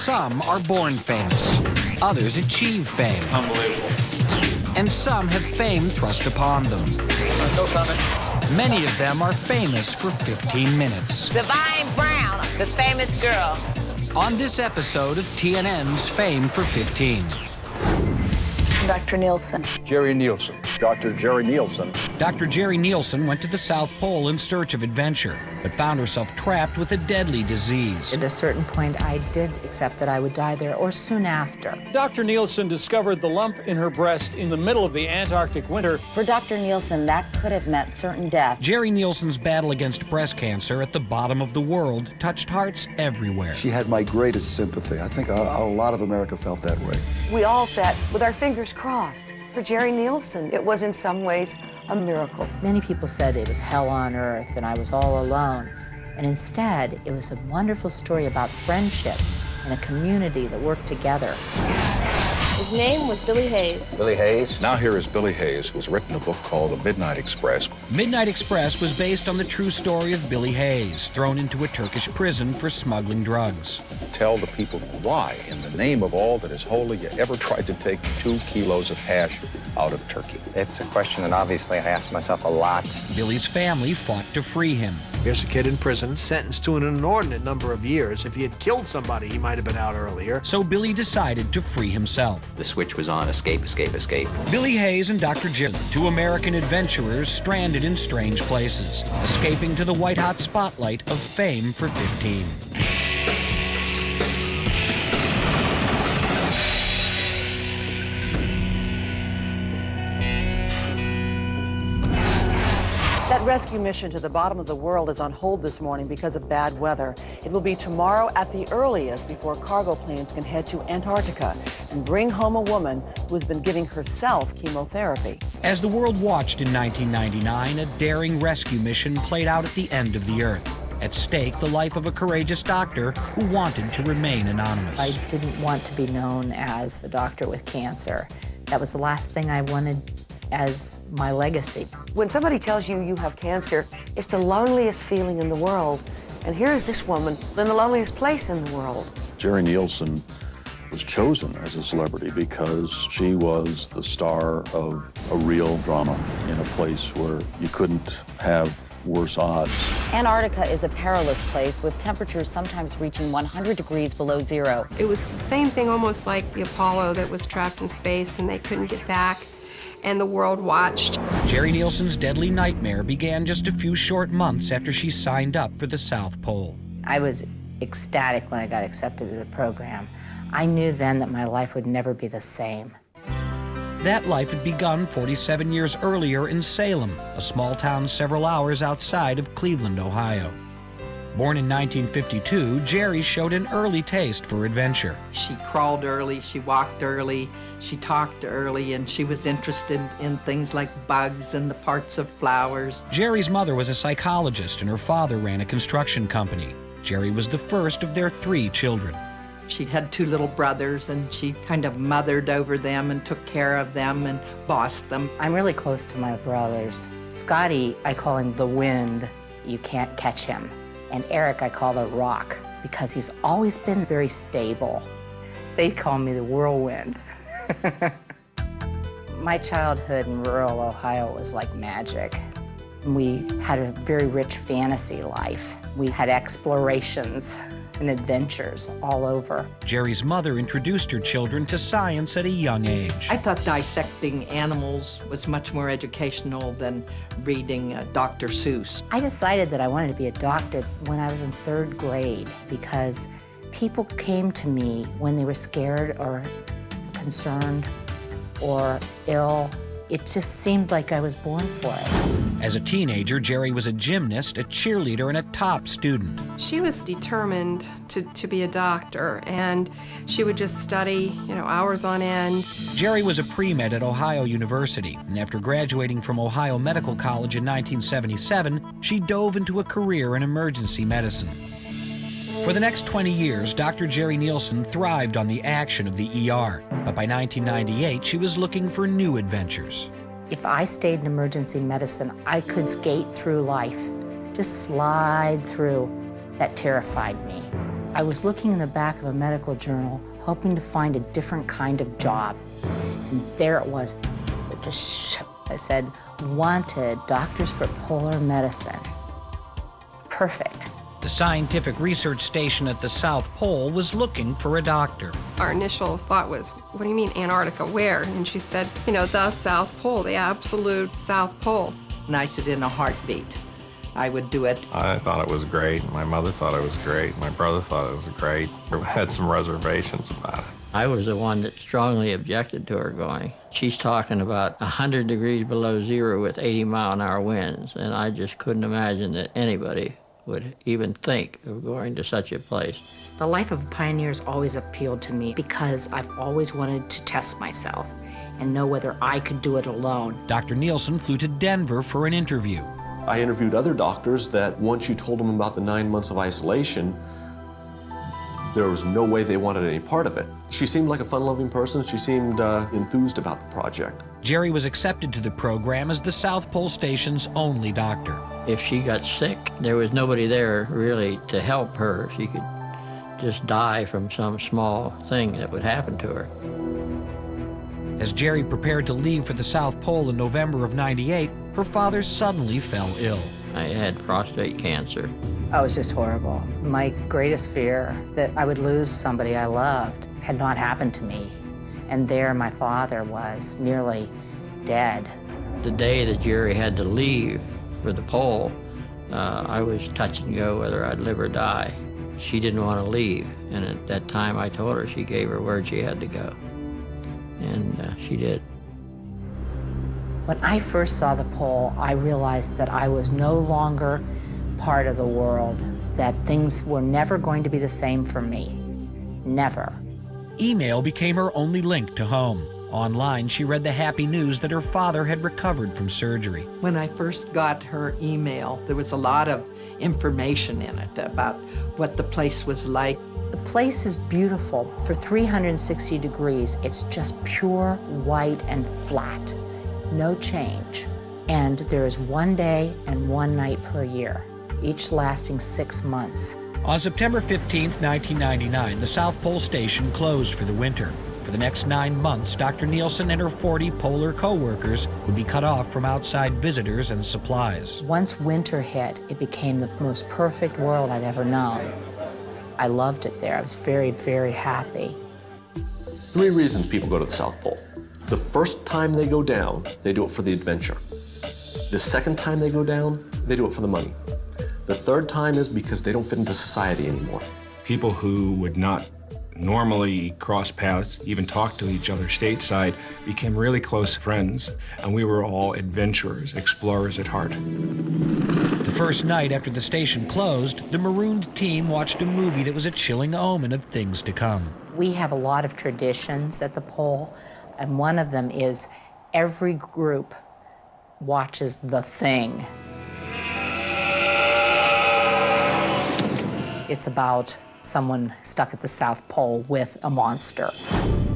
Some are born famous. Others achieve fame. Unbelievable. And some have fame thrust upon them. No comment. Many of them are famous for 15 minutes. Divine Brown, the famous girl. On this episode of TNN's Fame for 15. Dr. Nielsen. Jerry Nielsen. Dr. Jerry Nielsen. Dr. Jerry Nielsen went to the South Pole in search of adventure, but found herself trapped with a deadly disease. At a certain point, I did accept that I would die there or soon after. Dr. Nielsen discovered the lump in her breast in the middle of the Antarctic winter. For Dr. Nielsen, that could have meant certain death. Jerry Nielsen's battle against breast cancer at the bottom of the world touched hearts everywhere. She had my greatest sympathy. I think a lot of America felt that way. We all sat with our fingers crossed. For Jerry Nielsen, it was in some ways a miracle. Many people said it was hell on earth and I was all alone. And instead, it was a wonderful story about friendship and a community that worked together. His name was Billy Hayes. Billy Hayes? Now here is Billy Hayes, who's written a book called The Midnight Express. Midnight Express was based on the true story of Billy Hayes, thrown into a Turkish prison for smuggling drugs. Tell the people why, in the name of all that is holy, you ever tried to take 2 kilos of hash out of Turkey. It's a question that obviously I ask myself a lot. Billy's family fought to free him. Here's a kid in prison, sentenced to an inordinate number of years. If he had killed somebody, he might have been out earlier. So Billy decided to free himself. The switch was on, escape, escape, escape. Billy Hayes and Dr. Jim, two American adventurers stranded in strange places, escaping to the white-hot spotlight of Fame for 15. That rescue mission to the bottom of the world is on hold this morning because of bad weather. It will be tomorrow at the earliest before cargo planes can head to Antarctica and bring home a woman who has been giving herself chemotherapy. As the world watched in 1999, a daring rescue mission played out at the end of the Earth. At stake, the life of a courageous doctor who wanted to remain anonymous. I didn't want to be known as the doctor with cancer. That was the last thing I wanted as my legacy. When somebody tells you you have cancer, it's the loneliest feeling in the world. And here is this woman in the loneliest place in the world. Jerry Nielsen was chosen as a celebrity because she was the star of a real drama in a place where you couldn't have worse odds. Antarctica is a perilous place with temperatures sometimes reaching 100 degrees below zero. It was the same thing almost like the Apollo that was trapped in space and they couldn't get back, and the world watched. Jerry Nielsen's deadly nightmare began just a few short months after she signed up for the South Pole. I was ecstatic when I got accepted to the program. I knew then that my life would never be the same. That life had begun 47 years earlier in Salem, a small town several hours outside of Cleveland, Ohio. Born in 1952, Jerry showed an early taste for adventure. She crawled early, she walked early, she talked early, and she was interested in things like bugs and the parts of flowers. Jerry's mother was a psychologist and her father ran a construction company. Jerry was the first of their 3 children. She had 2 little brothers, and she kind of mothered over them and took care of them and bossed them. I'm really close to my brothers. Scotty, I call him the wind. You can't catch him. And Eric, I call the rock because he's always been very stable. They call me the whirlwind. My childhood in rural Ohio was like magic. We had a very rich fantasy life. We had explorations and adventures all over. Jerry's mother introduced her children to science at a young age. I thought dissecting animals was much more educational than reading Dr. Seuss. I decided that I wanted to be a doctor when I was in 3rd grade because people came to me when they were scared or concerned or ill. It just seemed like I was born for it. As a teenager, Jerry was a gymnast, a cheerleader, and a top student. She was determined to be a doctor, and she would just study, hours on end. Jerry was a pre-med at Ohio University, and after graduating from Ohio Medical College in 1977, she dove into a career in emergency medicine. For the next 20 years, Dr. Jerry Nielsen thrived on the action of the ER, but by 1998, she was looking for new adventures. If I stayed in emergency medicine, I could skate through life, just slide through. That terrified me. I was looking in the back of a medical journal, hoping to find a different kind of job. And there it was. It just, I said, wanted doctors for polar medicine. Perfect. The scientific research station at the South Pole was looking for a doctor. Our initial thought was, what do you mean Antarctica, where? And she said, you know, the South Pole, the absolute South Pole. And I said, in a heartbeat, I would do it. I thought it was great. My mother thought it was great. My brother thought it was great. I had some reservations about it. I was the one that strongly objected to her going. She's talking about 100 degrees below zero with 80-mile-an-hour winds, and I just couldn't imagine that anybody would even think of going to such a place. The life of a pioneer has always appealed to me because I've always wanted to test myself and know whether I could do it alone. Dr. Nielsen flew to Denver for an interview. I interviewed other doctors that once you told them about the 9 months of isolation, there was no way they wanted any part of it. She seemed like a fun-loving person. She seemed enthused about the project. Jerry was accepted to the program as the South Pole Station's only doctor. If she got sick, there was nobody there really to help her. She could just die from some small thing that would happen to her. As Jerry prepared to leave for the South Pole in November of '98, her father suddenly fell ill. I had prostate cancer. Oh, it was just horrible. My greatest fear that I would lose somebody I loved had not happened to me. And there my father was, nearly dead. The day that Jerry had to leave for the pole, I was touch and go whether I'd live or die. She didn't want to leave, and at that time I told her she gave her word she had to go. And she did. When I first saw the pole, I realized that I was no longer part of the world, that things were never going to be the same for me. Never. Email became her only link to home. Online, she read the happy news that her father had recovered from surgery. When I first got her email, there was a lot of information in it about what the place was like. The place is beautiful. For 360 degrees, it's just pure white and flat. No change. And there is 1 day and 1 night per year, each lasting 6 months. On September 15, 1999, the South Pole Station closed for the winter. For the next 9 months, Dr. Nielsen and her 40 polar co-workers would be cut off from outside visitors and supplies. Once winter hit, it became the most perfect world I'd ever known. I loved it there. I was very, very happy. 3 reasons people go to the South Pole. The first time they go down, they do it for the adventure. The second time they go down, they do it for the money. The third time is because they don't fit into society anymore. People who would not normally cross paths, even talk to each other stateside, became really close friends, and we were all adventurers, explorers at heart. The first night after the station closed, the Marooned team watched a movie that was a chilling omen of things to come. We have a lot of traditions at the pole, and one of them is every group watches The Thing. It's about someone stuck at the South Pole with a monster.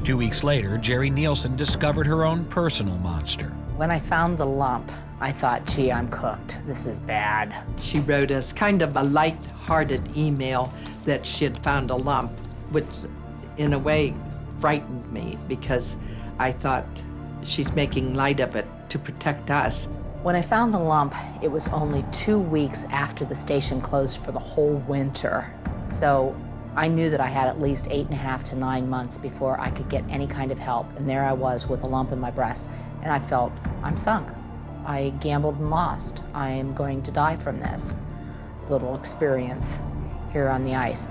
2 weeks later, Jerry Nielsen discovered her own personal monster. When I found the lump, I thought, gee, I'm cooked. This is bad. She wrote us kind of a light-hearted email that she had found a lump, which in a way frightened me because I thought she's making light of it to protect us. When I found the lump, it was only 2 weeks after the station closed for the whole winter. So I knew that I had at least 8.5 to 9 months before I could get any kind of help. And there I was with a lump in my breast, and I felt, I'm sunk. I gambled and lost. I am going to die from this little experience here on the ice.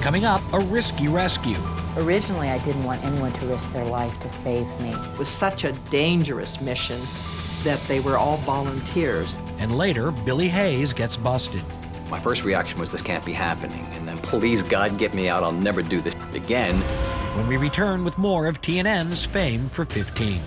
Coming up, a risky rescue. Originally, I didn't want anyone to risk their life to save me. It was such a dangerous mission that they were all volunteers. And later, Billy Hayes gets busted. My first reaction was, this can't be happening. And then, please, God, get me out. I'll never do this again. When we return with more of TNN's Fame for 15.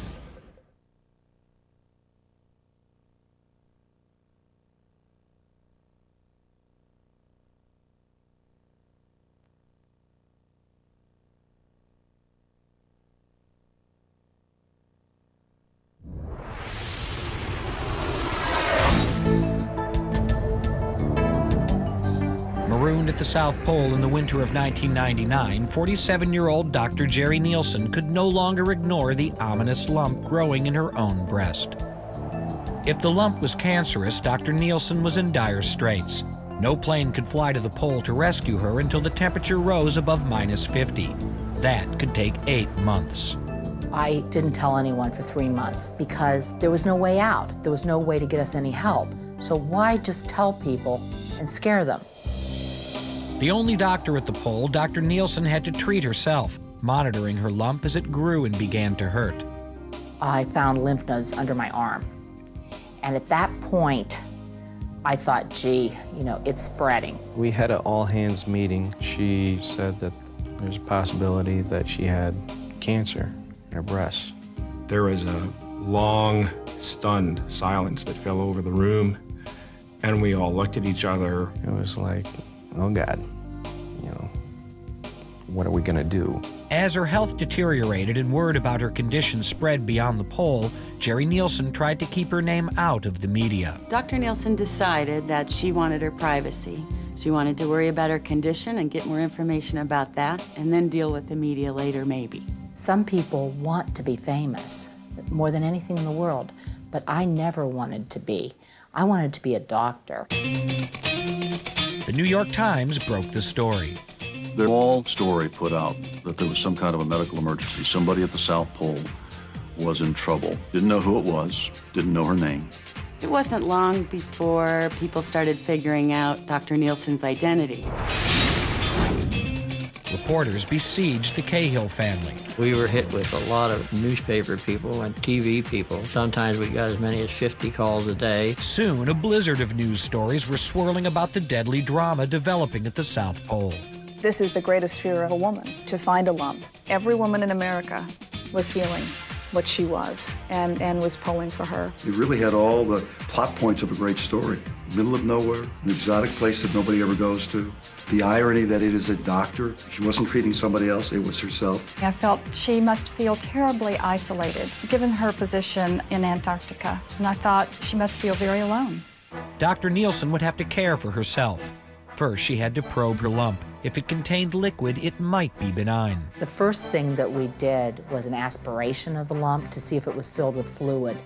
Marooned Marooned at the South Pole in the winter of 1999, 47-year-old Dr. Jerry Nielsen could no longer ignore the ominous lump growing in her own breast. If the lump was cancerous, Dr. Nielsen was in dire straits. No plane could fly to the pole to rescue her until the temperature rose above -50. That could take 8 months. I didn't tell anyone for 3 months because there was no way out. There was no way to get us any help. So why just tell people and scare them? The only doctor at the pole, Dr. Nielsen had to treat herself, monitoring her lump as it grew and began to hurt. I found lymph nodes under my arm. And at that point, I thought, gee, it's spreading. We had an all-hands meeting. She said that there's a possibility that she had cancer in her breast. There was a long, stunned silence that fell over the room, and we all looked at each other. It was like, oh God, what are we gonna do? As her health deteriorated and word about her condition spread beyond the pole, Jerry Nielsen tried to keep her name out of the media. Dr. Nielsen decided that she wanted her privacy. She wanted to worry about her condition and get more information about that, and then deal with the media later, maybe. Some people want to be famous more than anything in the world, but I never wanted to be. I wanted to be a doctor. The New York Times broke the story. The wall story put out that there was some kind of a medical emergency. Somebody at the South Pole was in trouble. Didn't know who it was, didn't know her name. It wasn't long before people started figuring out Dr. Nielsen's identity. Reporters besieged the Cahill family. We were hit with a lot of newspaper people and TV people. Sometimes we got as many as 50 calls a day. Soon, a blizzard of news stories were swirling about the deadly drama developing at the South Pole. This is the greatest fear of a woman, to find a lump. Every woman in America was feeling what she was and was pulling for her. It really had all the plot points of a great story. Middle of nowhere, an exotic place that nobody ever goes to. The irony that it is a doctor. She wasn't treating somebody else, it was herself. I felt she must feel terribly isolated, given her position in Antarctica. And I thought she must feel very alone. Dr. Nielsen would have to care for herself. First, she had to probe her lump. If it contained liquid, it might be benign. The first thing that we did was an aspiration of the lump to see if it was filled with fluid.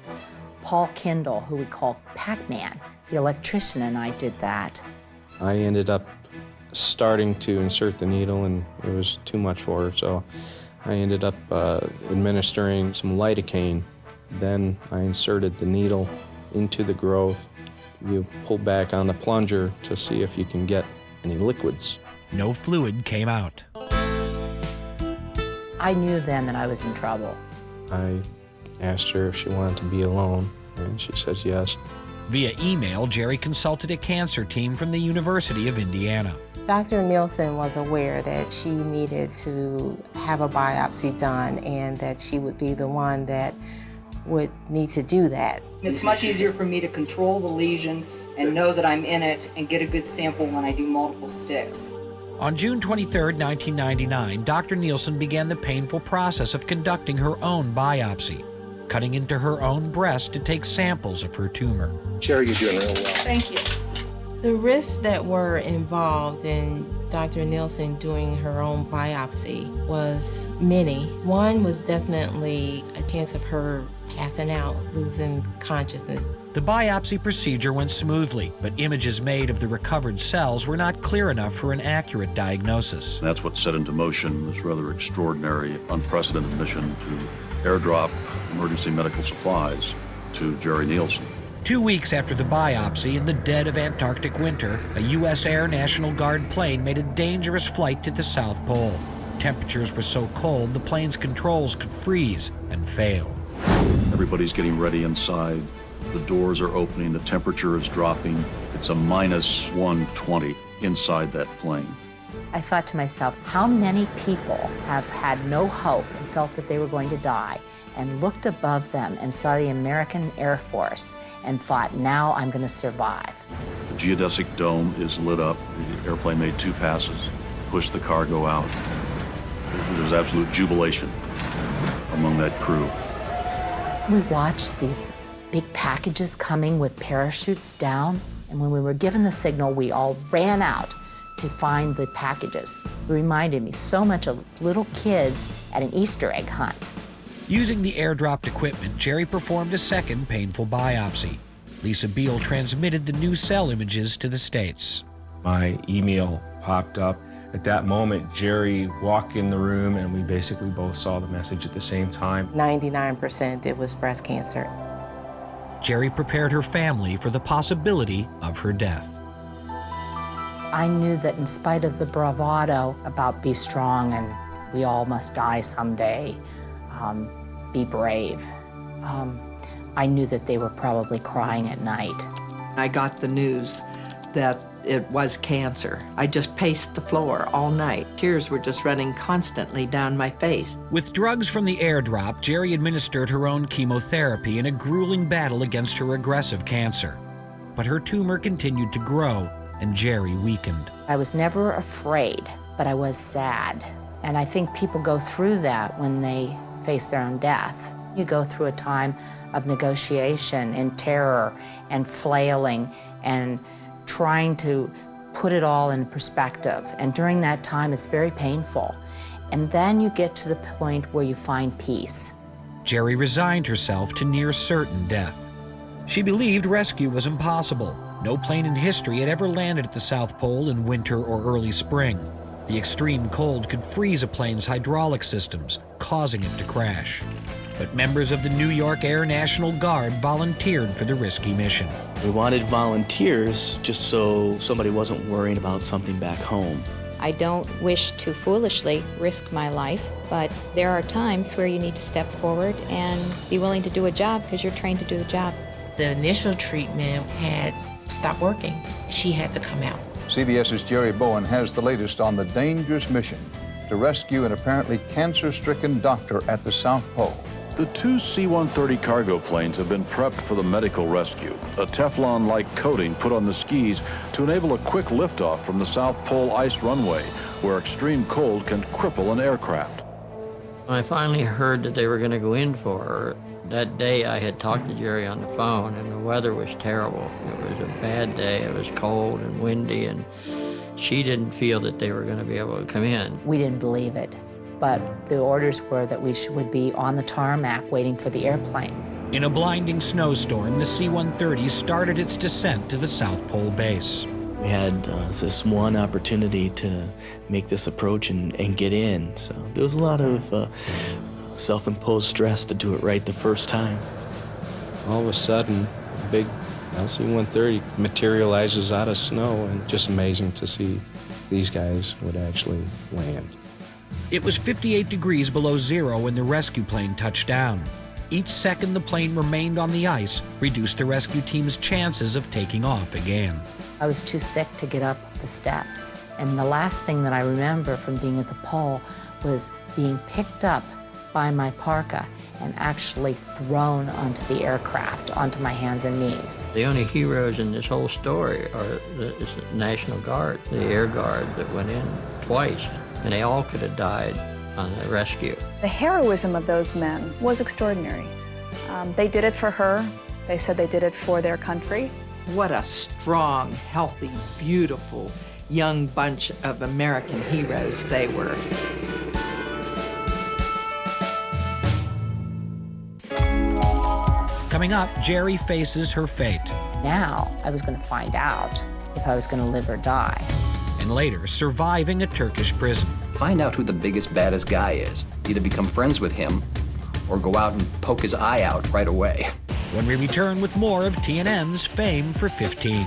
Paul Kendall, who we call Pac-Man, the electrician, and I did that. I ended up starting to insert the needle, and it was too much for her, so I ended up administering some lidocaine. Then I inserted the needle into the growth. You pull back on the plunger to see if you can get any liquids. No fluid came out. I knew then that I was in trouble. I asked her if she wanted to be alone, and she says yes. Via email, Jerry consulted a cancer team from the University of Indiana. Dr. Nielsen was aware that she needed to have a biopsy done and that she would be the one that would need to do that. It's much easier for me to control the lesion and know that I'm in it and get a good sample when I do multiple sticks. On June 23, 1999, Dr. Nielsen began the painful process of conducting her own biopsy, cutting into her own breast to take samples of her tumor. Jerry, you're doing real well. Thank you. The risks that were involved in Dr. Nielsen doing her own biopsy was many. One was definitely a chance of her passing out, losing consciousness. The biopsy procedure went smoothly, but images made of the recovered cells were not clear enough for an accurate diagnosis. That's what set into motion this rather extraordinary, unprecedented mission to airdrop emergency medical supplies to Jerry Nielsen. 2 weeks after the biopsy, in the dead of Antarctic winter, a U.S. Air National Guard plane made a dangerous flight to the South Pole. Temperatures were so cold, the plane's controls could freeze and fail. Everybody's getting ready inside. The doors are opening, the temperature is dropping. It's a minus 120 inside that plane. I thought to myself, how many people have had no hope and felt that they were going to die and looked above them and saw the American Air Force and thought, now I'm going to survive. The geodesic dome is lit up. The airplane made 2 passes, pushed the cargo out. There was absolute jubilation among that crew. We watched these big packages coming with parachutes down, and when we were given the signal, we all ran out to find the packages. It reminded me so much of little kids at an Easter egg hunt. Using the airdropped equipment, Jerry performed a second painful biopsy. Lisa Beal transmitted the new cell images to the States. My email popped up. At that moment, Jerry walked in the room and we basically both saw the message at the same time. 99% it was breast cancer. Jerry prepared her family for the possibility of her death. I knew that in spite of the bravado about be strong and we all must die someday, be brave, I knew that they were probably crying at night. I got the news that it was cancer. I just paced the floor all night. Tears were just running constantly down my face. With drugs from the airdrop, Jerry administered her own chemotherapy in a grueling battle against her aggressive cancer. But her tumor continued to grow, and Jerry weakened. I was never afraid, but I was sad. And I think people go through that when they face their own death. You go through a time of negotiation and terror and flailing and trying to put it all in perspective. And during that time, it's very painful. And then you get to the point where you find peace. Jerry resigned herself to near certain death. She believed rescue was impossible. No plane in history had ever landed at the South Pole in winter or early spring. The extreme cold could freeze a plane's hydraulic systems, causing it to crash. But members of the New York Air National Guard volunteered for the risky mission. We wanted volunteers just so somebody wasn't worrying about something back home. I don't wish to foolishly risk my life, but there are times where you need to step forward and be willing to do a job because you're trained to do the job. The initial treatment had stopped working. She had to come out. CBS's Jerry Bowen has the latest on the dangerous mission to rescue an apparently cancer-stricken doctor at the South Pole. The two C-130 cargo planes have been prepped for the medical rescue, a Teflon-like coating put on the skis to enable a quick liftoff from the South Pole ice runway, where extreme cold can cripple an aircraft. When I finally heard that they were going to go in for her, that day I had talked to Jerry on the phone, and the weather was terrible. It was a bad day. It was cold and windy, and she didn't feel that they were going to be able to come in. We didn't believe it, but the orders were that we would be on the tarmac waiting for the airplane. In a blinding snowstorm, the C-130 started its descent to the South Pole base. We had this one opportunity to make this approach and get in, so there was a lot of self-imposed stress to do it right the first time. All of a sudden, a big LC-130 materializes out of snow, and just amazing to see these guys would actually land. It was 58 degrees below zero when the rescue plane touched down. Each second the plane remained on the ice reduced the rescue team's chances of taking off again. I was too sick to get up the steps. And the last thing that I remember from being at the pole was being picked up by my parka and actually thrown onto the aircraft, onto my hands and knees. The only heroes in this whole story are the National Guard, the Air Guard that went in twice, and they all could have died on the rescue. The heroism of those men was extraordinary. They did it for her. They said they did it for their country. What a strong, healthy, beautiful, young bunch of American heroes they were. Coming up, Jerry faces her fate. Now I was going to find out if I was going to live or die. And later, surviving a Turkish prison. Find out who the biggest, baddest guy is. Either become friends with him or go out and poke his eye out right away. When we return with more of TNN's Fame for 15.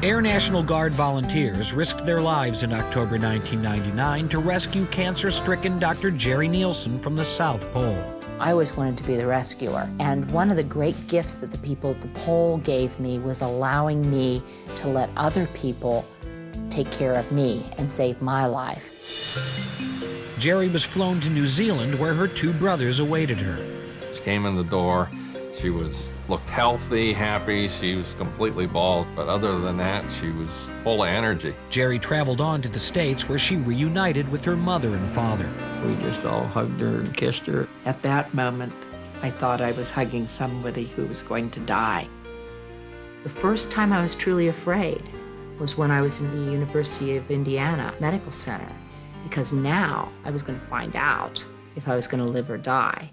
Air National Guard volunteers risked their lives in October 1999 to rescue cancer-stricken Dr. Jerry Nielsen from the South Pole. I always wanted to be the rescuer, and one of the great gifts that the people at the pole gave me was allowing me to let other people take care of me and save my life. Jerry was flown to New Zealand where her 2 brothers awaited her. She came in the door. She looked healthy, happy. She was completely bald, but other than that, she was full of energy. Jerry traveled on to the States where she reunited with her mother and father. We just all hugged her and kissed her. At that moment, I thought I was hugging somebody who was going to die. The first time I was truly afraid was when I was in the University of Indiana Medical Center, because now I was going to find out if I was going to live or die.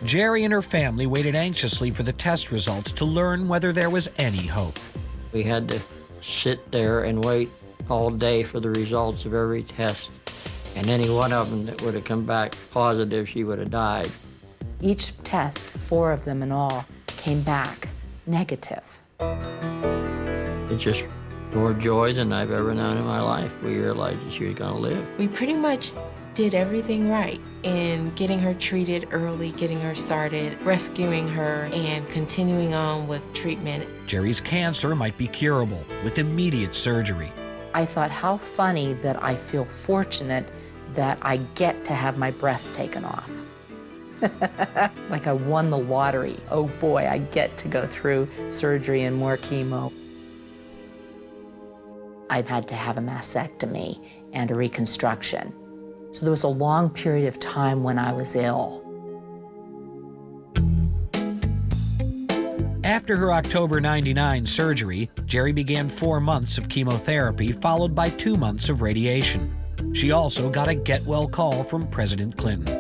Jerry and her family waited anxiously for the test results to learn whether there was any hope. We had to sit there and wait all day for the results of every test. And any one of them that would have come back positive, she would have died. Each test, 4 of them in all, came back negative. It's just more joy than I've ever known in my life. We realized that she was going to live. We pretty much did everything right in getting her treated early, getting her started, rescuing her, and continuing on with treatment. Jerry's cancer might be curable with immediate surgery. I thought, how funny that I feel fortunate that I get to have my breast taken off. Like I won the lottery. Oh boy, I get to go through surgery and more chemo. I'd had to have a mastectomy and a reconstruction. So there was a long period of time when I was ill. After her October '99 surgery, Jerry began 4 months of chemotherapy, followed by 2 months of radiation. She also got a get-well call from President Clinton.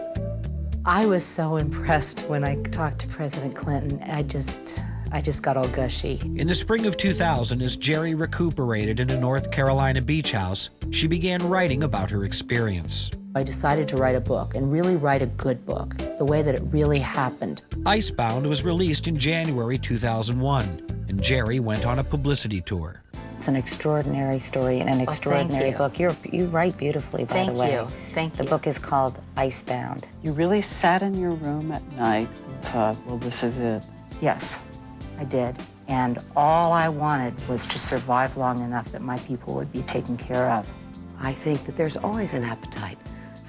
I was so impressed when I talked to President Clinton. I just got all gushy. In the spring of 2000, as Jerry recuperated in a North Carolina beach house, she began writing about her experience. I decided to write a book, and really write a good book, the way that it really happened. Icebound was released in January 2001, and Jerry went on a publicity tour. It's an extraordinary story and an extraordinary book. You write beautifully, by the way. Thank you. The book is called Icebound. You really sat in your room at night and thought, well, this is it. Yes, I did. And all I wanted was to survive long enough that my people would be taken care of. I think that there's always an appetite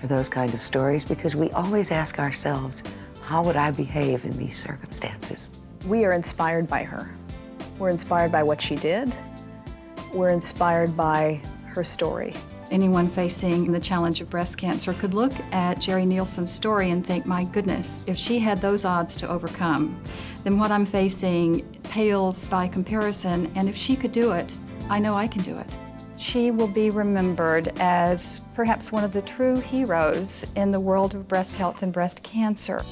for those kind of stories because we always ask ourselves, how would I behave in these circumstances? We are inspired by her. We're inspired by what she did. We're inspired by her story. Anyone facing the challenge of breast cancer could look at Jerry Nielsen's story and think, my goodness, if she had those odds to overcome, then what I'm facing pales by comparison, and if she could do it, I know I can do it. She will be remembered as perhaps one of the true heroes in the world of breast health and breast cancer.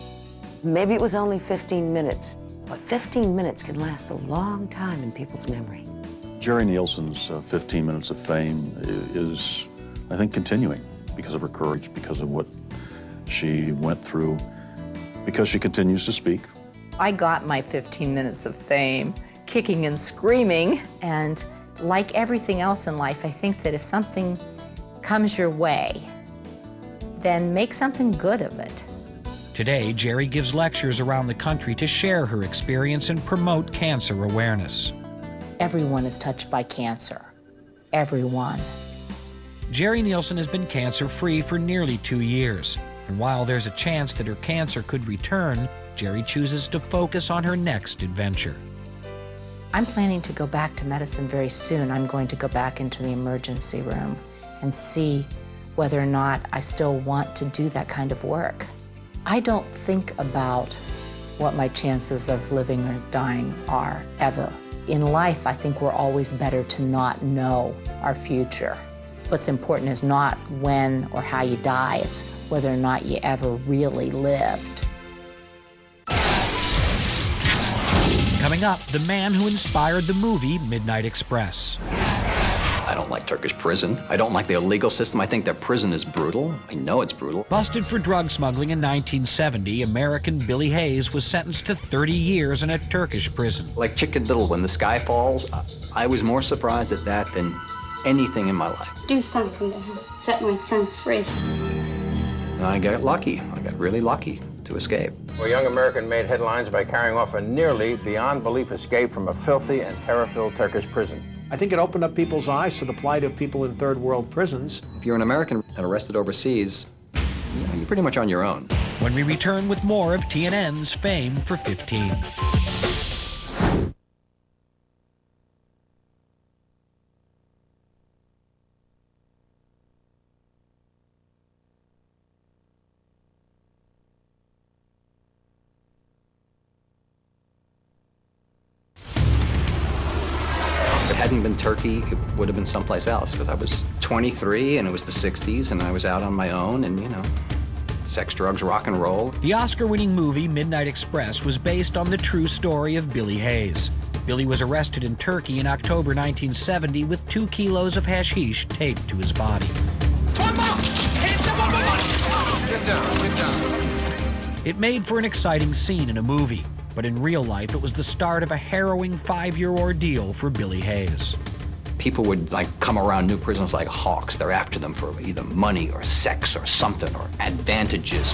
Maybe it was only 15 minutes, but 15 minutes can last a long time in people's memory. Jerry Nielsen's 15 minutes of fame is, I think, continuing because of her courage, because of what she went through, because she continues to speak. I got my 15 minutes of fame, kicking and screaming, and like everything else in life, I think that if something comes your way, then make something good of it. Today, Jerry gives lectures around the country to share her experience and promote cancer awareness. Everyone is touched by cancer. Everyone. Jerry Nielsen has been cancer-free for nearly 2 years, and while there's a chance that her cancer could return, Jerry chooses to focus on her next adventure. I'm planning to go back to medicine very soon. I'm going to go back into the emergency room and see whether or not I still want to do that kind of work. I don't think about what my chances of living or dying are, ever. In life, I think we're always better to not know our future. What's important is not when or how you die, it's whether or not you ever really lived. Coming up, the man who inspired the movie Midnight Express. I don't like Turkish prison. I don't like the illegal system. I think that prison is brutal. I know it's brutal. Busted for drug smuggling in 1970, American Billy Hayes was sentenced to 30 years in a Turkish prison. Like Chicken Little, when the sky falls, I was more surprised at that than anything in my life. Do something to set my son free. And I got lucky. I got really lucky to escape. A young American made headlines by carrying off a nearly beyond belief escape from a filthy and terror-filled Turkish prison. I think it opened up people's eyes to the plight of people in third world prisons. If you're an American and arrested overseas, you're pretty much on your own. When we return with more of TNN's Fame for 15. If it hadn't been Turkey, it would have been someplace else, because I was 23 and it was the 60s and I was out on my own and, sex, drugs, rock and roll. The Oscar-winning movie Midnight Express was based on the true story of Billy Hayes. Billy was arrested in Turkey in October 1970 with 2 kilos of hashish taped to his body. Get down. It made for an exciting scene in a movie, but in real life it was the start of a harrowing 5-year ordeal for Billy Hayes. People would come around new prisoners like hawks. They're after them for either money or sex or something or advantages.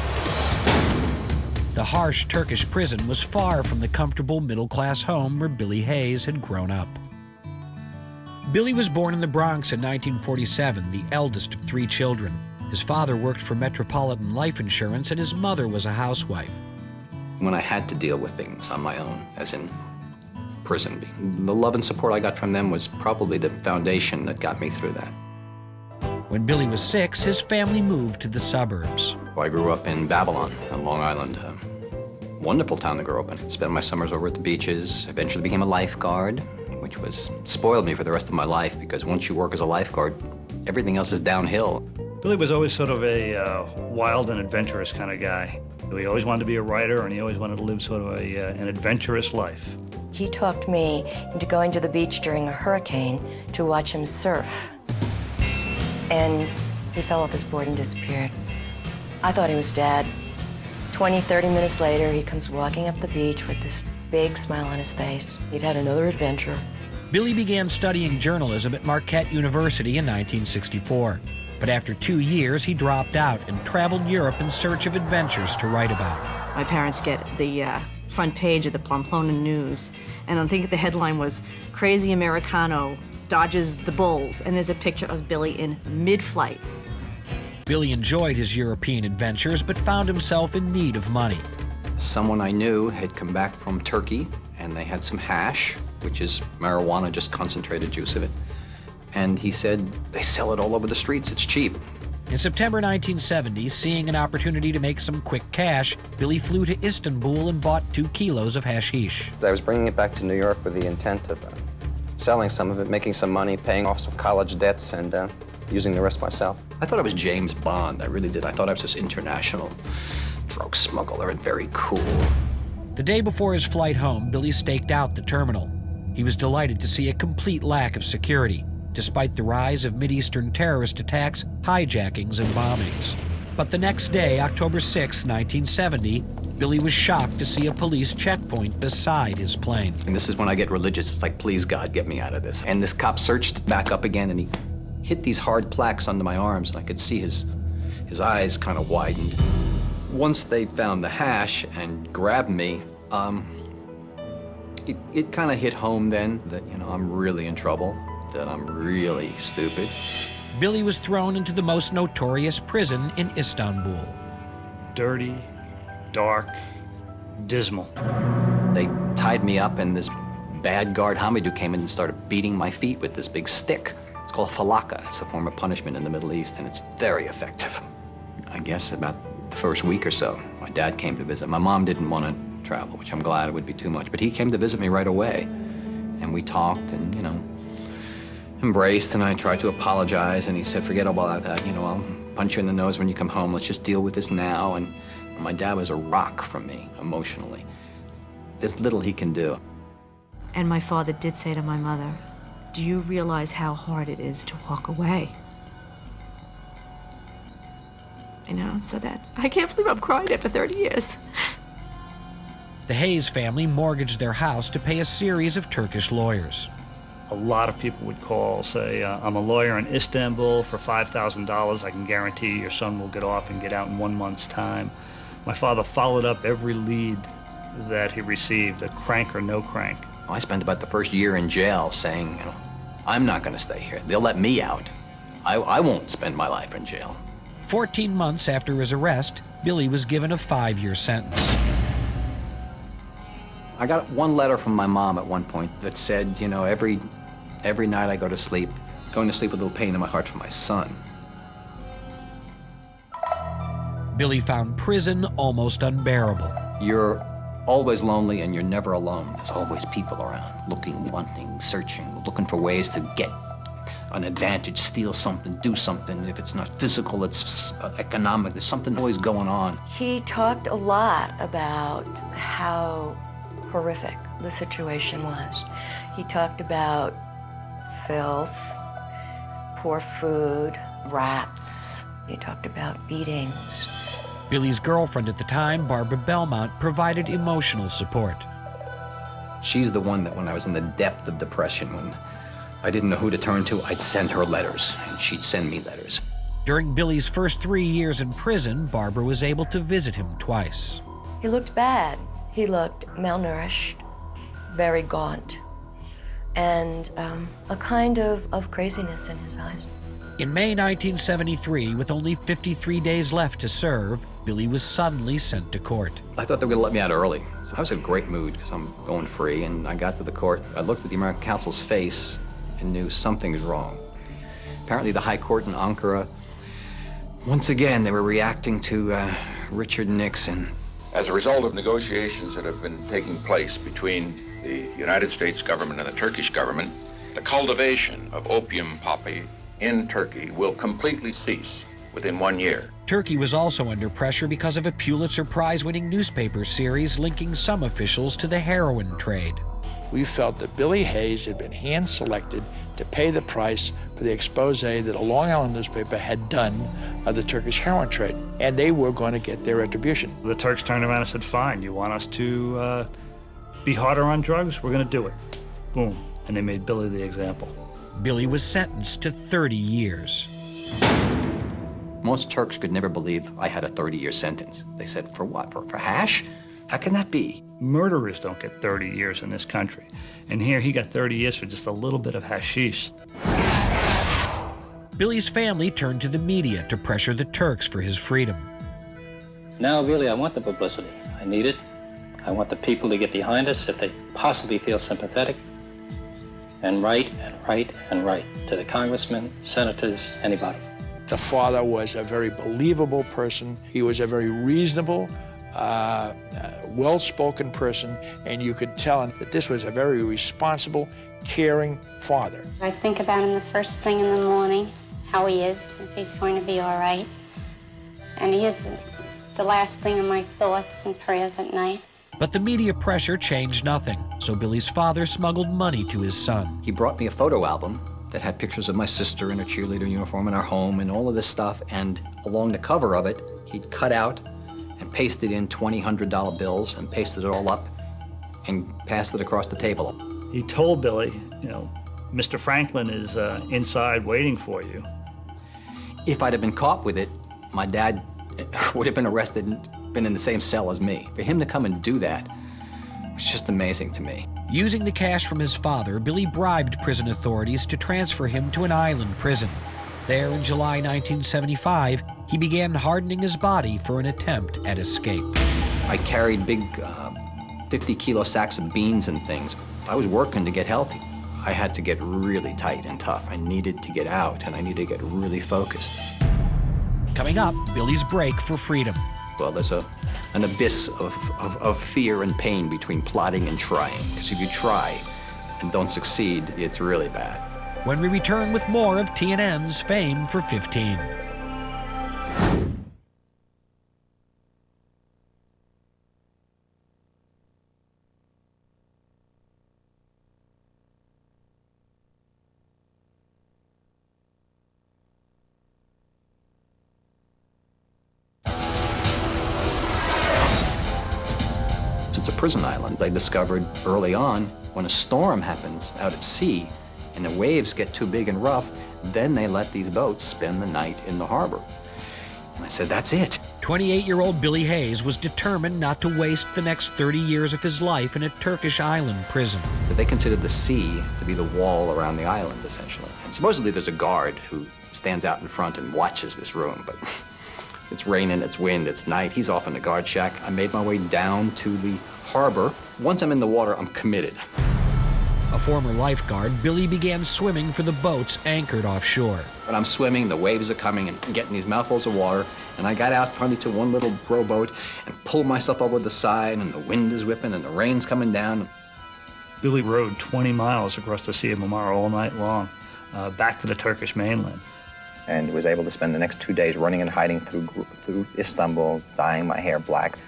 The harsh Turkish prison was far from the comfortable middle-class home where Billy Hayes had grown up. Billy was born in the Bronx in 1947, the eldest of 3 children. His father worked for Metropolitan Life Insurance and his mother was a housewife. When I had to deal with things on my own, as in prison, the love and support I got from them was probably the foundation that got me through that. When Billy was 6, his family moved to the suburbs. I grew up in Babylon on Long Island. Wonderful town to grow up in. Spent my summers over at the beaches, eventually became a lifeguard, which spoiled me for the rest of my life, because once you work as a lifeguard, everything else is downhill. Billy was always sort of a wild and adventurous kind of guy. He always wanted to be a writer, and he always wanted to live sort of an adventurous life. He talked me into going to the beach during a hurricane to watch him surf. And he fell off his board and disappeared. I thought he was dead. 20, 30 minutes later, he comes walking up the beach with this big smile on his face. He'd had another adventure. Billy began studying journalism at Marquette University in 1964. But after 2 years, he dropped out and traveled Europe in search of adventures to write about. My parents get the front page of the Pamplona News, and I think the headline was, "Crazy Americano dodges the bulls," and there's a picture of Billy in mid-flight. Billy enjoyed his European adventures, but found himself in need of money. Someone I knew had come back from Turkey, and they had some hash, which is marijuana, just concentrated juice of it. And he said, they sell it all over the streets, it's cheap. In September 1970, seeing an opportunity to make some quick cash, Billy flew to Istanbul and bought 2 kilos of hashish. I was bringing it back to New York with the intent of selling some of it, making some money, paying off some college debts, and using the rest myself. I thought I was James Bond, I really did. I thought I was this international drug smuggler and very cool. The day before his flight home, Billy staked out the terminal. He was delighted to see a complete lack of security, despite the rise of Mideastern terrorist attacks, hijackings, and bombings. But the next day, October 6, 1970, Billy was shocked to see a police checkpoint beside his plane. And this is when I get religious. It's like, please, God, get me out of this. And this cop searched back up again, and he hit these hard plaques under my arms, and I could see his eyes kind of widened. Once they found the hash and grabbed me, it kind of hit home then that, I'm really in trouble, that I'm really stupid. Billy was thrown into the most notorious prison in Istanbul. Dirty, dark, dismal. They tied me up, and this bad guard Hamidou came in and started beating my feet with this big stick. It's called falaka. It's a form of punishment in the Middle East, and it's very effective. I guess about the first week or so, my dad came to visit. My mom didn't want to travel, which I'm glad, it would be too much, but he came to visit me right away. And we talked and, embraced, and I tried to apologize, and he said, forget about that, I'll punch you in the nose when you come home. Let's just deal with this now. And my dad was a rock for me, emotionally. There's little he can do. And my father did say to my mother, do you realize how hard it is to walk away? So that, I can't believe I'm crying after 30 years. The Hayes family mortgaged their house to pay a series of Turkish lawyers. A lot of people would call, say, I'm a lawyer in Istanbul for $5,000. I can guarantee your son will get off and get out in 1 month's time. My father followed up every lead that he received, a crank or no crank. I spent about the first year in jail saying, I'm not going to stay here. They'll let me out. I won't spend my life in jail. 14 months after his arrest, Billy was given a 5-year sentence. I got one letter from my mom at one point that said, you know, every night I go to sleep, going to sleep with a little pain in my heart for my son. Billy found prison almost unbearable. You're always lonely and you're never alone. There's always people around, looking, wanting, searching, looking for ways to get an advantage, steal something, do something. If it's not physical, it's economic. There's something always going on. He talked a lot about how horrific the situation was. He talked about filth, poor food, rats. He talked about beatings. Billy's girlfriend at the time, Barbara Belmont, provided emotional support. She's the one that when I was in the depth of depression, when I didn't know who to turn to, I'd send her letters, and she'd send me letters. During Billy's first 3 years in prison, Barbara was able to visit him twice. He looked bad. He looked malnourished, very gaunt, and a kind of craziness in his eyes. In May 1973, with only 53 days left to serve, Billy was suddenly sent to court. I thought they were gonna let me out early. So I was in a great mood because I'm going free, and I got to the court. I looked at the American counsel's face and knew something's wrong. Apparently the High Court in Ankara, once again, they were reacting to Richard Nixon. As a result of negotiations that have been taking place between the United States government and the Turkish government, the cultivation of opium poppy in Turkey will completely cease within 1 year. Turkey was also under pressure because of a Pulitzer Prize-winning newspaper series linking some officials to the heroin trade. We felt that Billy Hayes had been hand-selected to pay the price for the expose that a Long Island newspaper had done of the Turkish heroin trade, and they were going to get their retribution. The Turks turned around and said, fine, you want us to be harder on drugs? We're going to do it. Boom. And they made Billy the example. Billy was sentenced to 30 years. Most Turks could never believe I had a 30-year sentence. They said, for what? For hash? How can that be? Murderers don't get 30 years in this country. And here he got 30 years for just a little bit of hashish. Billy's family turned to the media to pressure the Turks for his freedom. Now, really, I want the publicity. I need it. I want the people to get behind us if they possibly feel sympathetic. And write and write and write to the congressmen, senators, anybody. The father was a very believable person. He was a very reasonable, well-spoken person, and you could tell that this was a very responsible, caring father. I think about him the first thing in the morning, how he is, if he's going to be all right. And he is the last thing in my thoughts and prayers at night. But the media pressure changed nothing, so Billy's father smuggled money to his son. He brought me a photo album that had pictures of my sister in a cheerleader uniform in our home and all of this stuff, and along the cover of it, he'd cut out and pasted in $100 bills and pasted it all up and passed it across the table. He told Billy, you know, Mr. Franklin is inside waiting for you. If I'd have been caught with it, my dad would have been arrested and been in the same cell as me. For him to come and do that was just amazing to me. Using the cash from his father, Billy bribed prison authorities to transfer him to an island prison. There, in July 1975, he began hardening his body for an attempt at escape. I carried big 50-kilo sacks of beans and things. I was working to get healthy. I had to get really tight and tough. I needed to get out, and I needed to get really focused. Coming up, Billy's break for freedom. Well, there's an abyss of fear and pain between plotting and trying. Because if you try and don't succeed, it's really bad. When we return with more of TNN's Fame for 15. It's a prison island. They discovered early on when a storm happens out at sea and the waves get too big and rough, then they let these boats spend the night in the harbor. And I said, that's it. 28-year-old Billy Hayes was determined not to waste the next 30 years of his life in a Turkish island prison. They considered the sea to be the wall around the island, essentially. And supposedly there's a guard who stands out in front and watches this room, but it's raining, it's wind, it's night. He's off in the guard shack. I made my way down to the harbor. Once I'm in the water, I'm committed. A former lifeguard, Billy began swimming for the boats anchored offshore. When I'm swimming, the waves are coming and getting these mouthfuls of water, and I got out finally to one little rowboat and pulled myself over the side, and the wind is whipping and the rain's coming down. Billy rowed 20 miles across the Sea of Marmara all night long, back to the Turkish mainland. And was able to spend the next 2 days running and hiding through Istanbul, dyeing my hair black,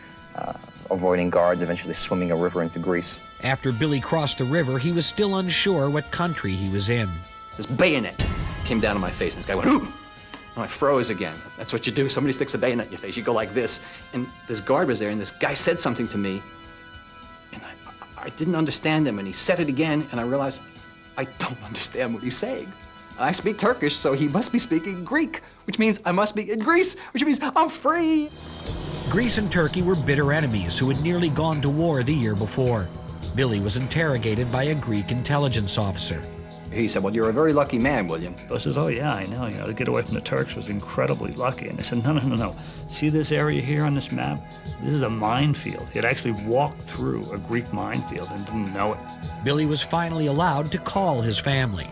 avoiding guards, eventually swimming a river into Greece. After Billy crossed the river, he was still unsure what country he was in. This bayonet came down on my face, and this guy went, "Ooh!" And I froze again. That's what you do. Somebody sticks a bayonet in your face. You go like this. And this guard was there, and this guy said something to me, and I didn't understand him, and he said it again, and I realized I don't understand what he's saying. And I speak Turkish, so he must be speaking Greek, which means I must be in Greece, which means I'm free. Greece and Turkey were bitter enemies who had nearly gone to war the year before. Billy was interrogated by a Greek intelligence officer. He said, "Well, you're a very lucky man, William." I said, "Oh yeah, I know. You know, to get away from the Turks was incredibly lucky." And they said, "No. See this area here on this map? This is a minefield." He had actually walked through a Greek minefield and didn't know it. Billy was finally allowed to call his family.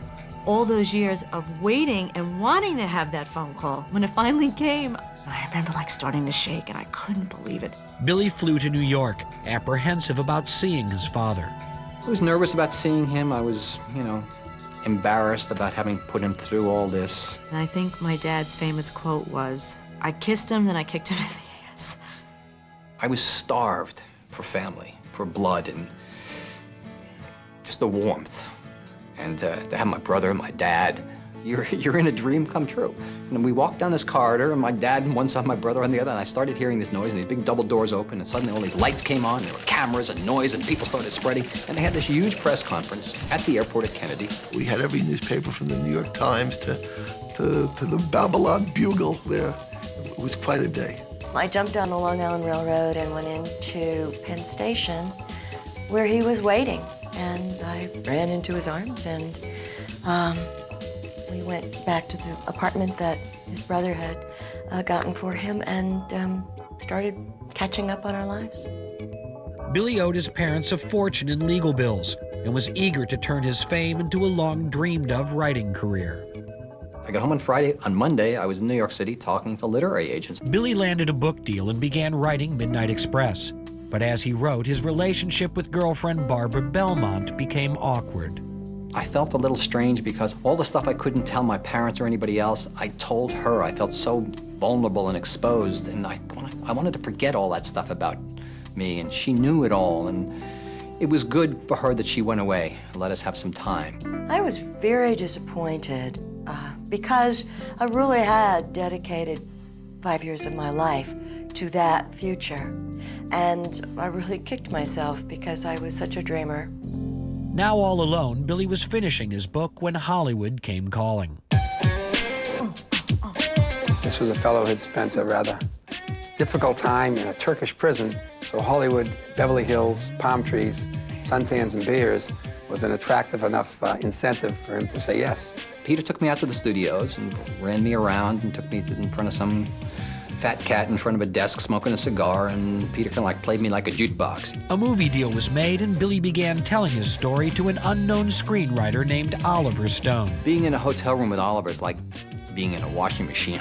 All those years of waiting and wanting to have that phone call, when it finally came, I remember like starting to shake, and I couldn't believe it. Billy flew to New York, apprehensive about seeing his father. I was nervous about seeing him. I was, embarrassed about having put him through all this. And I think my dad's famous quote was, "I kissed him, then I kicked him in the ass." I was starved for family, for blood, and just the warmth. And to have my brother and my dad, you're in a dream come true. And we walked down this corridor, and my dad on one side, my brother on the other, and I started hearing this noise, and these big double doors open, and suddenly all these lights came on, and there were cameras and noise, and people started spreading, and they had this huge press conference at the airport at Kennedy. We had every newspaper from the New York Times to the Babylon Bugle there. It was quite a day. I jumped on the Long Island Railroad and went into Penn Station, where he was waiting. And I ran into his arms, and we went back to the apartment that his brother had gotten for him, and started catching up on our lives. Billy owed his parents a fortune in legal bills and was eager to turn his fame into a long-dreamed-of writing career. I got home on Friday. On Monday, I was in New York City talking to literary agents. Billy landed a book deal and began writing Midnight Express. But as he wrote, his relationship with girlfriend Barbara Belmont became awkward. I felt a little strange because all the stuff I couldn't tell my parents or anybody else, I told her. I felt so vulnerable and exposed, and I wanted to forget all that stuff about me, and she knew it all, and it was good for her that she went away and let us have some time. I was very disappointed because I really had dedicated 5 years of my life to that future. And I really kicked myself because I was such a dreamer. Now all alone, Billy was finishing his book when Hollywood came calling. This was a fellow who'd spent a rather difficult time in a Turkish prison, so Hollywood, Beverly Hills, palm trees, suntans, and beers was an attractive enough incentive for him to say yes. Peter took me out to the studios and ran me around and took me in front of some fat cat in front of a desk smoking a cigar, and Peter kind of played me like a jukebox. A movie deal was made, and Billy began telling his story to an unknown screenwriter named Oliver Stone. Being in a hotel room with Oliver is like being in a washing machine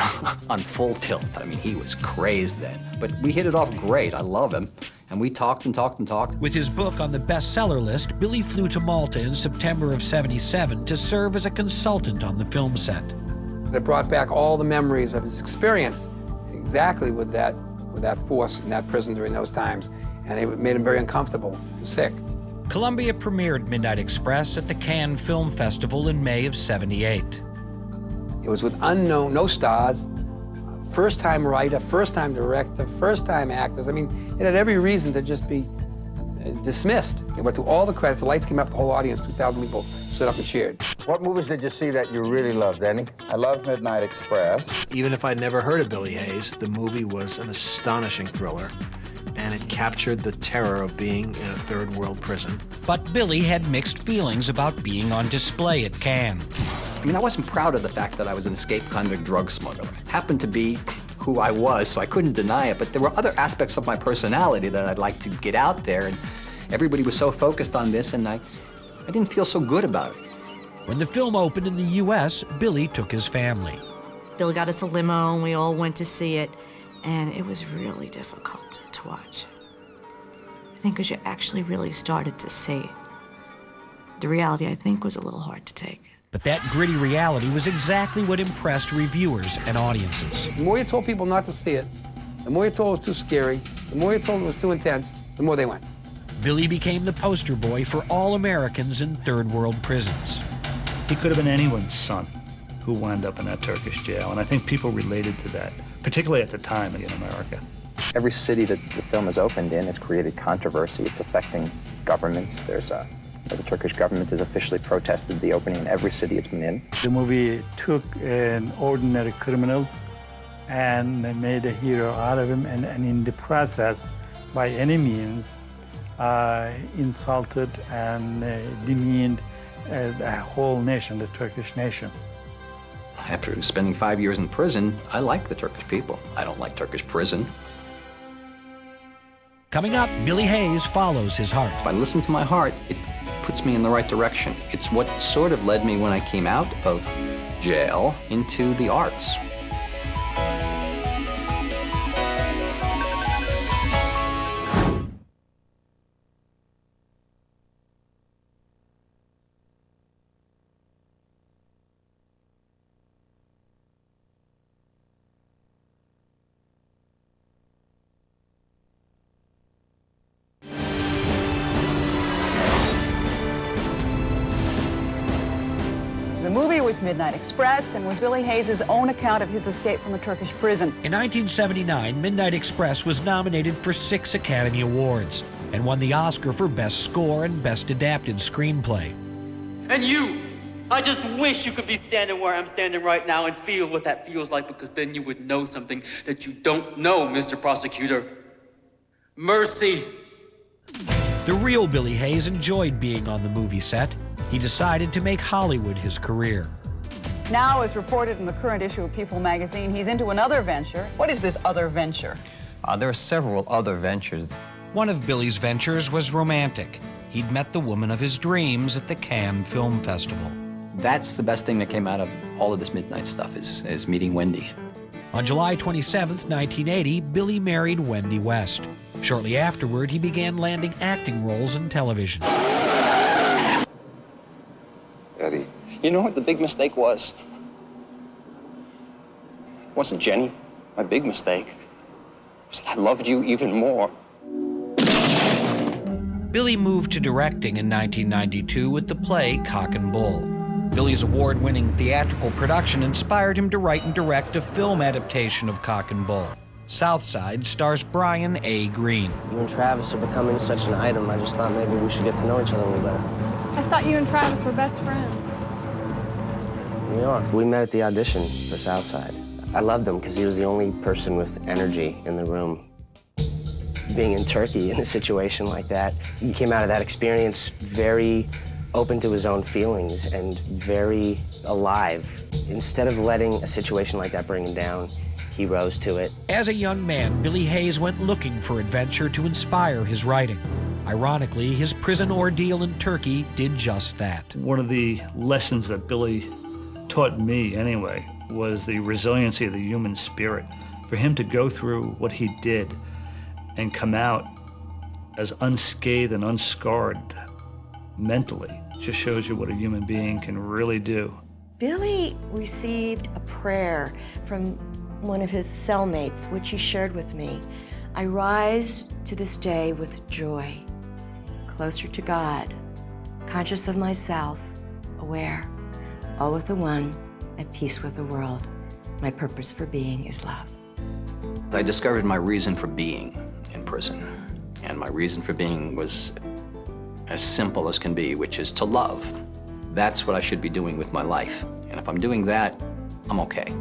on full tilt. I mean, he was crazed then. But we hit it off great. I love him. And we talked and talked and talked. With his book on the bestseller list, Billy flew to Malta in September of '77 to serve as a consultant on the film set. It brought back all the memories of his experience exactly with that force in that prison during those times, and it made him very uncomfortable and sick. Columbia premiered Midnight Express at the Cannes Film Festival in May of '78. It was with no stars, first-time writer, first-time director, first-time actors. I mean, it had every reason to just be dismissed. It went through all the credits, the lights came up, the whole audience, 2,000 people stood up and cheered. What movies did you see that you really loved, Danny? I love Midnight Express. Even if I'd never heard of Billy Hayes, the movie was an astonishing thriller, and it captured the terror of being in a third world prison. But Billy had mixed feelings about being on display at Cannes. I mean, I wasn't proud of the fact that I was an escaped convict drug smuggler. It happened to be who I was, so I couldn't deny it, but there were other aspects of my personality that I'd like to get out there, and everybody was so focused on this, and I didn't feel so good about it. When the film opened in the U.S., Billy took his family. Bill got us a limo, and we all went to see it, and it was really difficult to watch. I think because you actually really started to see it. The reality, I think, was a little hard to take. But that gritty reality was exactly what impressed reviewers and audiences. The more you told people not to see it, the more you told it was too scary, the more you told it was too intense, the more they went. Billy became the poster boy for all Americans in third world prisons. He could have been anyone's son who wound up in that Turkish jail, and I think people related to that, particularly at the time in America. Every city that the film is opened in has created controversy. It's affecting governments. The Turkish government has officially protested the opening in every city it's been in. The movie took an ordinary criminal and made a hero out of him, and in the process, by any means, insulted and demeaned the whole nation, the Turkish nation. After spending 5 years in prison, I like the Turkish people. I don't like Turkish prison. Coming up, Billy Hayes follows his heart. If I listen to my heart, it puts me in the right direction. It's what sort of led me when I came out of jail into the arts. The movie was Midnight Express and was Billy Hayes' own account of his escape from a Turkish prison. In 1979, Midnight Express was nominated for 6 Academy Awards and won the Oscar for Best Score and Best Adapted Screenplay. And you, I just wish you could be standing where I'm standing right now and feel what that feels like, because then you would know something that you don't know, Mr. Prosecutor. Mercy. The real Billy Hayes enjoyed being on the movie set. He decided to make Hollywood his career. Now, as reported in the current issue of People magazine, he's into another venture. What is this other venture? There are several other ventures. One of Billy's ventures was romantic. He'd met the woman of his dreams at the Cannes Film Festival. That's the best thing that came out of all of this midnight stuff, is meeting Wendy. On July 27, 1980, Billy married Wendy West. Shortly afterward, he began landing acting roles in television. Eddie. You know what the big mistake was? It wasn't Jenny. My big mistake was that I loved you even more. Billy moved to directing in 1992 with the play Cock and Bull. Billy's award-winning theatrical production inspired him to write and direct a film adaptation of Cock and Bull. Southside stars Brian A. Greene. You and Travis are becoming such an item, I just thought maybe we should get to know each other a little better. I thought you and Travis were best friends. We are. We met at the audition for Southside. I loved him because he was the only person with energy in the room. Being in Turkey in a situation like that, he came out of that experience very open to his own feelings and very alive. Instead of letting a situation like that bring him down, he rose to it. As a young man, Billy Hayes went looking for adventure to inspire his writing. Ironically, his prison ordeal in Turkey did just that. One of the lessons that Billy taught me, anyway, was the resiliency of the human spirit. For him to go through what he did and come out as unscathed and unscarred mentally just shows you what a human being can really do. Billy received a prayer from one of his cellmates, which he shared with me. I rise to this day with joy, closer to God, conscious of myself, aware, all with the one, at peace with the world. My purpose for being is love. I discovered my reason for being in prison, and my reason for being was as simple as can be, which is to love. That's what I should be doing with my life. And if I'm doing that, I'm okay.